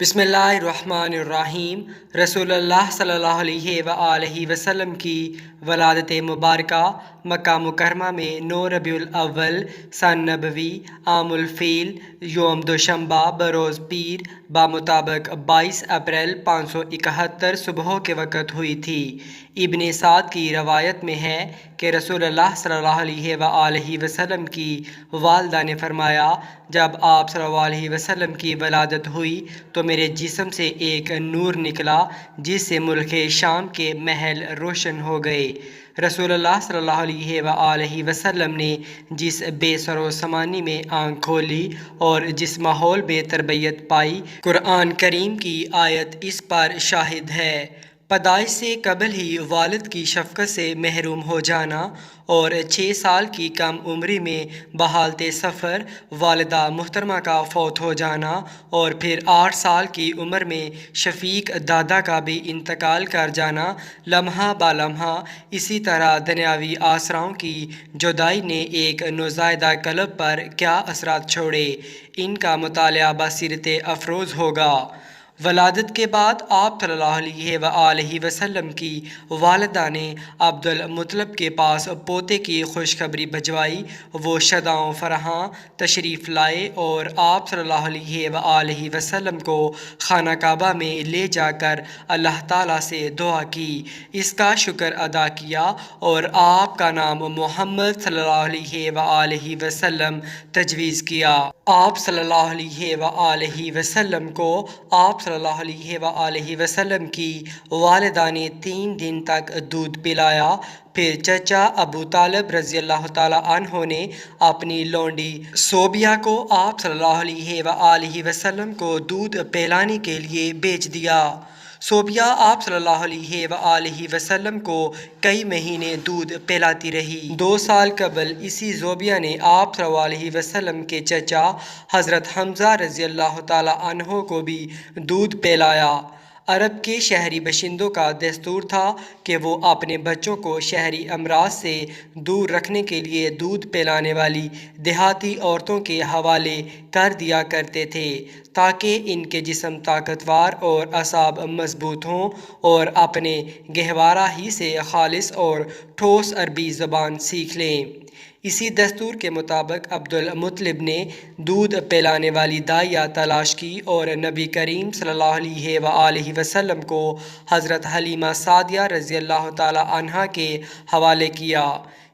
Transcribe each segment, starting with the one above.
بسم اللہ الرحمن الرحیم۔ رسول اللہ صلی اللہ علیہ وآلہ وسلم کی ولادت مبارکہ مکہ مکرمہ میں 9 ربیع الاول سن نبوی عام الفیل یوم دوشنبہ بروز پیر بمطابق 22 اپریل 571 صبح کے وقت ہوئی تھی۔ ابن سعد کی روایت میں ہے کہ رسول اللہ صلی اللہ علیہ وآلہ وسلم کی والدہ نے فرمایا، جب آپ صلی اللہ علیہ وسلم کی ولادت ہوئی تو میرے جسم سے ایک نور نکلا جس سے ملک شام کے محل روشن ہو گئے۔ رسول اللہ صلی اللہ علیہ وآلہ وسلم نے جس بے سر و سامانی میں آنکھ کھولی اور جس ماحول میں تربیت پائی، قرآن کریم کی آیت اس پر شاہد ہے۔ پیدائش سے قبل ہی والد کی شفقت سے محروم ہو جانا اور 6 سال کی کم عمری میں بحالت سفر والدہ محترمہ کا فوت ہو جانا اور پھر 8 سال کی عمر میں شفیق دادا کا بھی انتقال کر جانا، لمحہ بہ لمحہ اسی طرح دنیاوی آسراؤں کی جدائی نے ایک نوزائیدہ قلب پر کیا اثرات چھوڑے، ان کا مطالعہ بصیرت افروز ہوگا۔ ولادت کے بعد آپ صلی اللہ علیہ وآلہ وسلم کی والدہ نے عبد المطلب کے پاس پوتے کی خوشخبری بھجوائی۔ وہ شاداں فرحاں تشریف لائے اور آپ صلی اللہ علیہ وآلہ وسلم کو خانہ کعبہ میں لے جا کر اللہ تعالیٰ سے دعا کی، اس کا شکر ادا کیا اور آپ کا نام محمد صلی اللہ علیہ وآلہ وسلم تجویز کیا۔ آپ صلی اللہ علیہ وآلہ وسلم کو آپ صلی اللہ علیہ وآلہ وسلم کی والدہ نے 3 دن تک دودھ پلایا۔ پھر چچا ابو طالب رضی اللہ تعالیٰ عنہ نے اپنی لونڈی صوبیہ کو آپ صلی اللہ علیہ وآلہ وسلم کو دودھ پلانے کے لیے بیچ دیا۔ صوبیہ آپ صلی اللہ علیہ وآلہ وسلم کو کئی مہینے دودھ پلاتی رہی۔ 2 سال قبل اسی صوبیہ نے آپ صلی اللہ علیہ وسلم کے چچا حضرت حمزہ رضی اللہ تعالیٰ عنہ کو بھی دودھ پلایا۔ عرب کے شہری باشندوں کا دستور تھا کہ وہ اپنے بچوں کو شہری امراض سے دور رکھنے کے لیے دودھ پلانے والی دیہاتی عورتوں کے حوالے کر دیا کرتے تھے تاکہ ان کے جسم طاقتور اور اعصاب مضبوط ہوں اور اپنے گہوارہ ہی سے خالص اور ٹھوس عربی زبان سیکھ لیں۔ اسی دستور کے مطابق عبد المطلب نے دودھ پلانے والی دائیہ تلاش کی اور نبی کریم صلی اللہ علیہ وآلہ وسلم کو حضرت حلیمہ سعدیہ رضی اللہ تعالیٰ عنہا کے حوالے کیا۔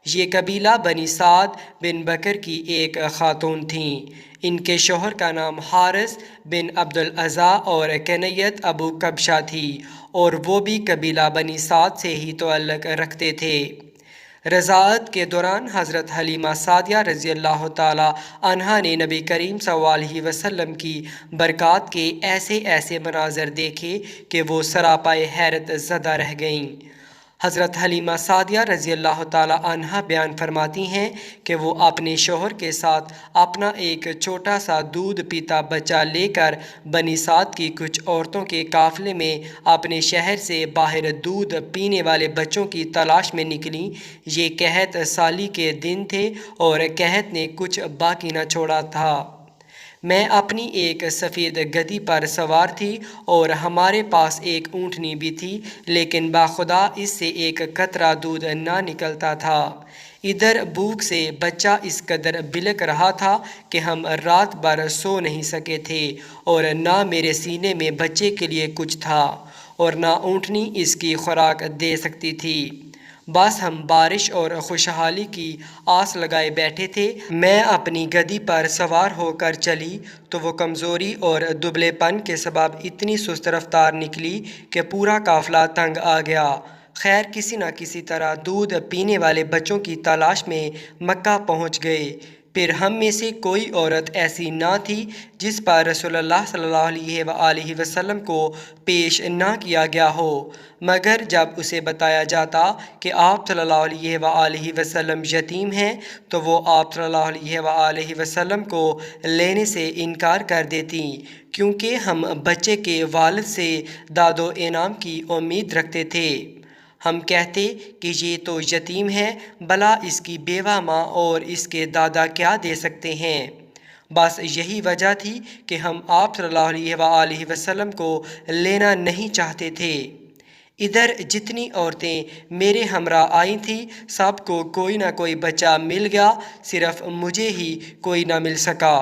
یہ قبیلہ بنی سعد بن بکر کی ایک خاتون تھیں۔ ان کے شوہر کا نام حارث بن عبد الاعضیٰ اور کنیت ابو کبشہ تھی اور وہ بھی قبیلہ بنی سعد سے ہی تعلق رکھتے تھے۔ رضاعت کے دوران حضرت حلیمہ سعدیہ رضی اللہ تعالیٰ عنہا نے نبی کریم صلی اللہ علیہ وسلم کی برکات کے ایسے مناظر دیکھے کہ وہ سراپائے حیرت زدہ رہ گئیں۔ حضرت حلیمہ سعدیہ رضی اللہ تعالیٰ عنہا بیان فرماتی ہیں کہ وہ اپنے شوہر کے ساتھ اپنا ایک چھوٹا سا دودھ پیتا بچہ لے کر بنی سعد کی کچھ عورتوں کے قافلے میں اپنے شہر سے باہر دودھ پینے والے بچوں کی تلاش میں نکلیں۔ یہ قحط سالی کے دن تھے اور قحط نے کچھ باقی نہ چھوڑا تھا۔ میں اپنی ایک سفید گدھی پر سوار تھی اور ہمارے پاس ایک اونٹنی بھی تھی، لیکن بخدا اس سے ایک قطرہ دودھ نہ نکلتا تھا۔ ادھر بھوک سے بچہ اس قدر بلک رہا تھا کہ ہم رات بھر سو نہیں سکے تھے اور نہ میرے سینے میں بچے کے لیے کچھ تھا اور نہ اونٹنی اس کی خوراک دے سکتی تھی۔ بس ہم بارش اور خوشحالی کی آس لگائے بیٹھے تھے۔ میں اپنی گدھی پر سوار ہو کر چلی تو وہ کمزوری اور دبلے پن کے سبب اتنی سست رفتار نکلی کہ پورا قافلہ تنگ آ گیا۔ خیر کسی نہ کسی طرح دودھ پینے والے بچوں کی تلاش میں مکہ پہنچ گئے۔ پھر ہم میں سے کوئی عورت ایسی نہ تھی جس پر رسول اللہ صلی اللہ علیہ وآلہ وسلم کو پیش نہ کیا گیا ہو، مگر جب اسے بتایا جاتا کہ آپ صلی اللہ علیہ وآلہ وسلم یتیم ہیں تو وہ آپ صلی اللہ علیہ وآلہ وسلم کو لینے سے انکار کر دیتی، کیونکہ ہم بچے کے والد سے داد و انعام کی امید رکھتے تھے۔ ہم کہتے کہ یہ تو یتیم ہے، بھلا اس کی بیوہ ماں اور اس کے دادا کیا دے سکتے ہیں؟ بس یہی وجہ تھی کہ ہم آپ صلی اللہ علیہ وآلہ وسلم کو لینا نہیں چاہتے تھے۔ ادھر جتنی عورتیں میرے ہمراہ آئی تھیں سب کو کوئی نہ کوئی بچہ مل گیا، صرف مجھے ہی کوئی نہ مل سکا۔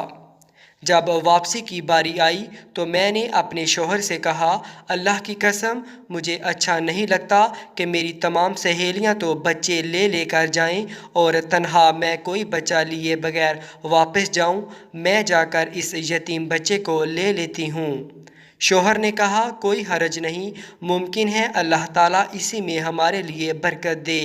جب واپسی کی باری آئی تو میں نے اپنے شوہر سے کہا، اللہ کی قسم مجھے اچھا نہیں لگتا کہ میری تمام سہیلیاں تو بچے لے لے کر جائیں اور تنہا میں کوئی بچہ لیے بغیر واپس جاؤں۔ میں جا کر اس یتیم بچے کو لے لیتی ہوں۔ شوہر نے کہا، کوئی حرج نہیں، ممکن ہے اللہ تعالیٰ اسی میں ہمارے لیے برکت دے۔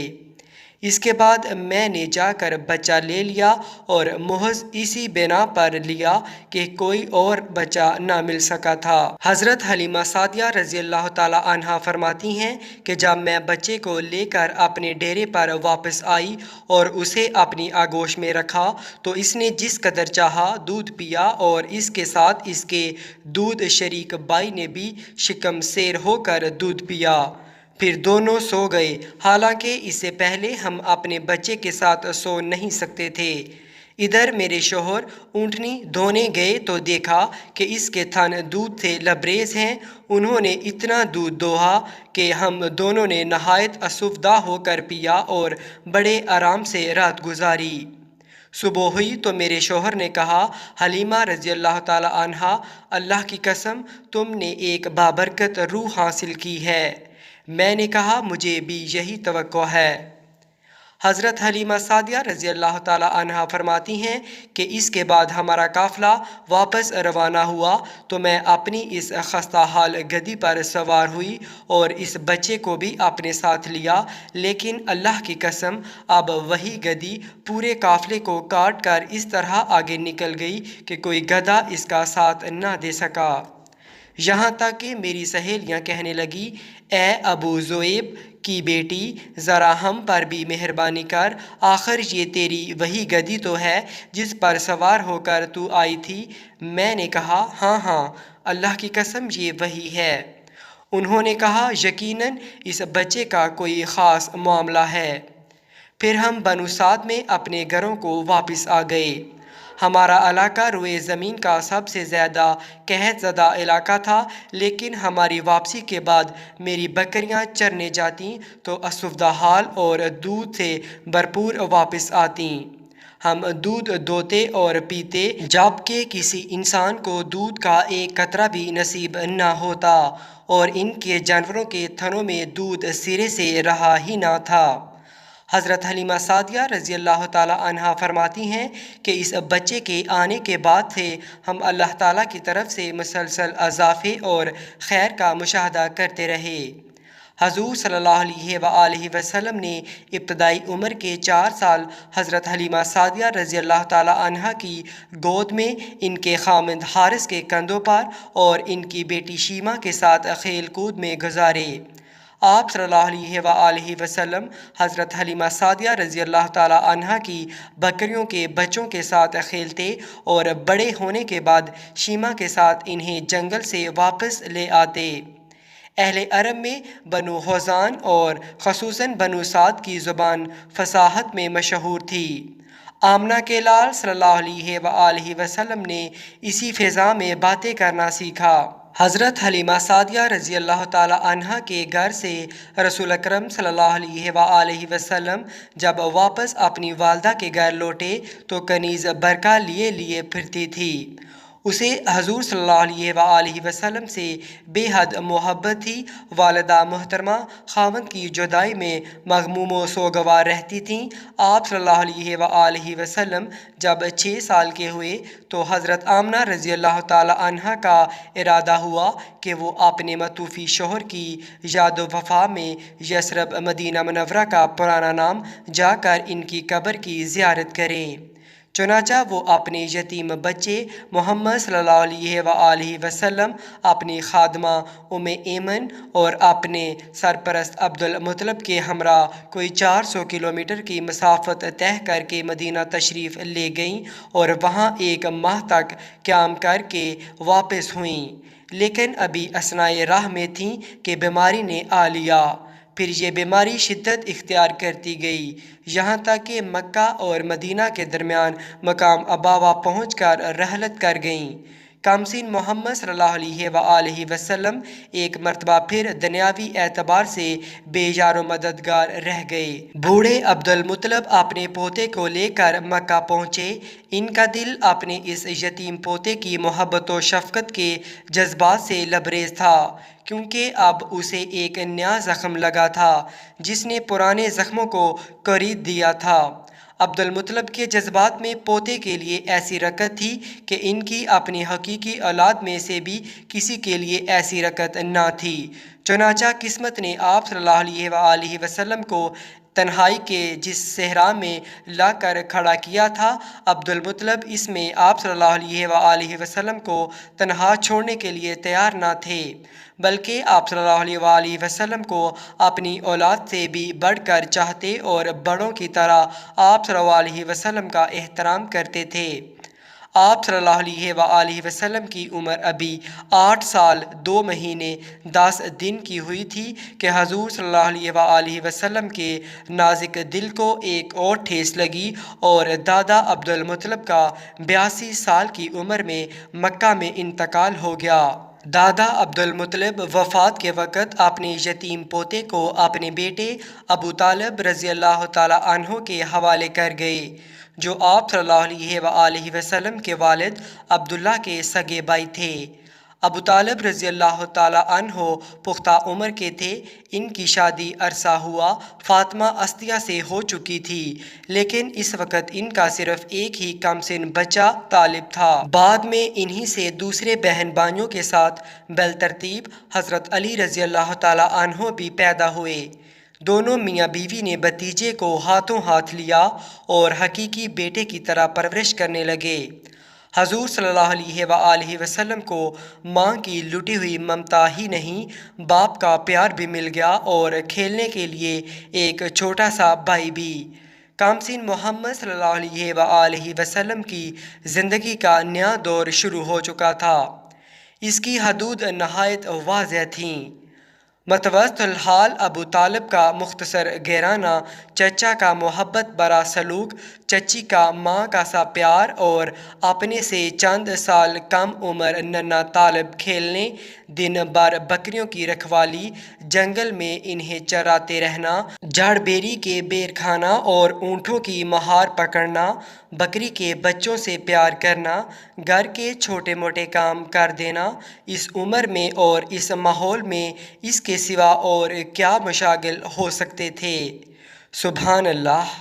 اس کے بعد میں نے جا کر بچہ لے لیا اور محض اسی بنا پر لیا کہ کوئی اور بچہ نہ مل سکا تھا۔ حضرت حلیمہ سعدیہ رضی اللہ تعالیٰ عنہا فرماتی ہیں کہ جب میں بچے کو لے کر اپنے ڈیرے پر واپس آئی اور اسے اپنی آغوش میں رکھا تو اس نے جس قدر چاہا دودھ پیا اور اس کے ساتھ اس کے دودھ شریک بائی نے بھی شکم سیر ہو کر دودھ پیا۔ پھر دونوں سو گئے، حالانکہ اس سے پہلے ہم اپنے بچے کے ساتھ سو نہیں سکتے تھے۔ ادھر میرے شوہر اونٹنی دھونے گئے تو دیکھا کہ اس کے تھن دودھ سے لبریز ہیں۔ انہوں نے اتنا دودھ دوہا کہ ہم دونوں نے نہایت آسودہ ہو کر پیا اور بڑے آرام سے رات گزاری۔ صبح ہوئی تو میرے شوہر نے کہا، حلیمہ رضی اللہ تعالیٰ عنہا، اللہ کی قسم تم نے ایک بابرکت روح حاصل کی ہے۔ میں نے کہا، مجھے بھی یہی توقع ہے۔ حضرت حلیمہ سعدیہ رضی اللہ تعالیٰ عنہا فرماتی ہیں کہ اس کے بعد ہمارا قافلہ واپس روانہ ہوا تو میں اپنی اس خستہ حال گدی پر سوار ہوئی اور اس بچے کو بھی اپنے ساتھ لیا، لیکن اللہ کی قسم اب وہی گدی پورے قافلے کو کاٹ کر اس طرح آگے نکل گئی کہ کوئی گدھا اس کا ساتھ نہ دے سکا۔ یہاں تک کہ میری سہیلیاں کہنے لگی، اے ابو ذؤیب کی بیٹی، ذرا ہم پر بھی مہربانی کر، آخر یہ تیری وہی گدی تو ہے جس پر سوار ہو کر تو آئی تھی۔ میں نے کہا، ہاں ہاں، اللہ کی قسم یہ وہی ہے۔ انہوں نے کہا، یقیناً اس بچے کا کوئی خاص معاملہ ہے۔ پھر ہم بنو سعد میں اپنے گھروں کو واپس آ گئے۔ ہمارا علاقہ روئے زمین کا سب سے زیادہ قحط زدہ علاقہ تھا، لیکن ہماری واپسی کے بعد میری بکریاں چرنے جاتیں تو آسودہ حال اور دودھ سے بھرپور واپس آتیں۔ ہم دودھ دوتے اور پیتے، جبکہ کسی انسان کو دودھ کا ایک قطرہ بھی نصیب نہ ہوتا، اور ان کے جانوروں کے تھنوں میں دودھ سرے سے رہا ہی نہ تھا۔ حضرت حلیمہ سعدیہ رضی اللہ تعالیٰ عنہا فرماتی ہیں کہ اس بچے کے آنے کے بعد سے ہم اللہ تعالیٰ کی طرف سے مسلسل اضافے اور خیر کا مشاہدہ کرتے رہے۔ حضور صلی اللہ علیہ وآلہ وسلم نے ابتدائی عمر کے 4 سال حضرت حلیمہ سعدیہ رضی اللہ تعالیٰ عنہا کی گود میں ان کے خامند حارث کے کندھوں پر اور ان کی بیٹی شیمہ کے ساتھ کھیل کود میں گزارے۔ آپ صلی اللہ علیہ وآلہ وسلم حضرت حلیمہ سعدیہ رضی اللہ تعالیٰ عنہا کی بکریوں کے بچوں کے ساتھ کھیلتے اور بڑے ہونے کے بعد شیمہ کے ساتھ انہیں جنگل سے واپس لے آتے۔ اہل عرب میں بنو حوزان اور خصوصاً بنو سعد کی زبان فصاحت میں مشہور تھی۔ آمنہ کے لال صلی اللہ علیہ وآلہ وسلم نے اسی فضا میں باتیں کرنا سیکھا۔ حضرت حلیمہ سعدیہ رضی اللہ تعالیٰ عنہا کے گھر سے رسول اکرم صلی اللہ علیہ وآلہ وسلم جب واپس اپنی والدہ کے گھر لوٹے تو کنیز برقع لیے لیے پھرتی تھی۔ اسے حضور صلی اللہ علیہ وآلہ وسلم سے بے حد محبت تھی۔ والدہ محترمہ خاوند کی جدائی میں مغموم و سوگوار رہتی تھیں۔ آپ صلی اللہ علیہ وآلہ وسلم جب 6 سال کے ہوئے تو حضرت آمنہ رضی اللہ تعالیٰ عنہا کا ارادہ ہوا کہ وہ اپنے متوفی شوہر کی یاد و وفا میں یثرب مدینہ منورہ کا پرانا نام جا کر ان کی قبر کی زیارت کریں۔ چنانچہ وہ اپنے یتیم بچے محمد صلی اللہ علیہ وآلہ وسلم، اپنی خادمہ ام ایمن اور اپنے سرپرست عبد المطلب کے ہمراہ کوئی 400 کلومیٹر کی مسافت طے کر کے مدینہ تشریف لے گئیں اور وہاں 1 ماہ تک قیام کر کے واپس ہوئیں، لیکن ابھی اثنائے راہ میں تھیں کہ بیماری نے آ لیا۔ پھر یہ بیماری شدت اختیار کرتی گئی، یہاں تک کہ مکہ اور مدینہ کے درمیان مقام اباوا پہنچ کر رحلت کر گئیں۔ قامسین محمد صلی اللہ علیہ وآلہ وسلم ایک مرتبہ پھر دنیاوی اعتبار سے بے یار و مددگار رہ گئے۔ بوڑھے عبد المطلب اپنے پوتے کو لے کر مکہ پہنچے۔ ان کا دل اپنے اس یتیم پوتے کی محبت و شفقت کے جذبات سے لبریز تھا، کیونکہ اب اسے ایک نیا زخم لگا تھا جس نے پرانے زخموں کو کورید دیا تھا۔ عبد المطلب کے جذبات میں پوتے کے لیے ایسی رغبت تھی کہ ان کی اپنی حقیقی اولاد میں سے بھی کسی کے لیے ایسی رغبت نہ تھی۔ چنانچہ قسمت نے آپ صلی اللہ علیہ وآلہ وسلم کو تنہائی کے جس صحرا میں لا کر کھڑا کیا تھا، عبد المطلب اس میں آپ صلی اللہ علیہ وآلہ وسلم کو تنہا چھوڑنے کے لیے تیار نہ تھے، بلکہ آپ صلی اللہ علیہ وآلہ وسلم کو اپنی اولاد سے بھی بڑھ کر چاہتے اور بڑوں کی طرح آپ صلی اللہ علیہ وسلم کا احترام کرتے تھے۔ آپ صلی اللہ علیہ وآلہ وسلم کی عمر ابھی 8 سال 2 مہینے 10 دن کی ہوئی تھی کہ حضور صلی اللہ علیہ وآلہ وسلم کے نازک دل کو ایک اور ٹھیس لگی اور دادا عبد المطلب کا 82 سال کی عمر میں مکہ میں انتقال ہو گیا۔ دادا عبد المطلب وفات کے وقت اپنے یتیم پوتے کو اپنے بیٹے ابو طالب رضی اللہ تعالیٰ عنہ کے حوالے کر گئے، جو آپ صلی اللہ علیہ وآلہ وسلم کے والد عبداللہ کے سگے بھائی تھے۔ ابو طالب رضی اللہ تعالیٰ عنہ پختہ عمر کے تھے۔ ان کی شادی عرصہ ہوا فاطمہ اسدیہ سے ہو چکی تھی، لیکن اس وقت ان کا صرف ایک ہی کم سن بچہ طالب تھا۔ بعد میں انہی سے دوسرے بہن بھائیوں کے ساتھ بالترتیب حضرت علی رضی اللہ تعالیٰ عنہ بھی پیدا ہوئے۔ دونوں میاں بیوی نے بھتیجے کو ہاتھوں ہاتھ لیا اور حقیقی بیٹے کی طرح پرورش کرنے لگے۔ حضور صلی اللہ علیہ وآلہ وسلم کو ماں کی لٹی ہوئی ممتا ہی نہیں، باپ کا پیار بھی مل گیا اور کھیلنے کے لیے ایک چھوٹا سا بھائی بھی۔ قامسین محمد صلی اللہ علیہ وآلہ وسلم کی زندگی کا نیا دور شروع ہو چکا تھا۔ اس کی حدود نہایت واضح تھیں۔ متوسط الحال ابو طالب کا مختصر گھرانہ، چچا کا محبت بھرا سلوک، چچی کا ماں کا سا پیار اور اپنے سے چند سال کم عمر ننھا طالب کھیلنے، دن بھر بکریوں کی رکھوالی، جنگل میں انہیں چراتے رہنا، جھاڑ بیری کے بیر کھانا اور اونٹوں کی مہار پکڑنا، بکری کے بچوں سے پیار کرنا، گھر کے چھوٹے موٹے کام کر دینا، اس عمر میں اور اس ماحول میں اس کے سوا اور کیا مشاغل ہو سکتے تھے؟ سبحان اللہ۔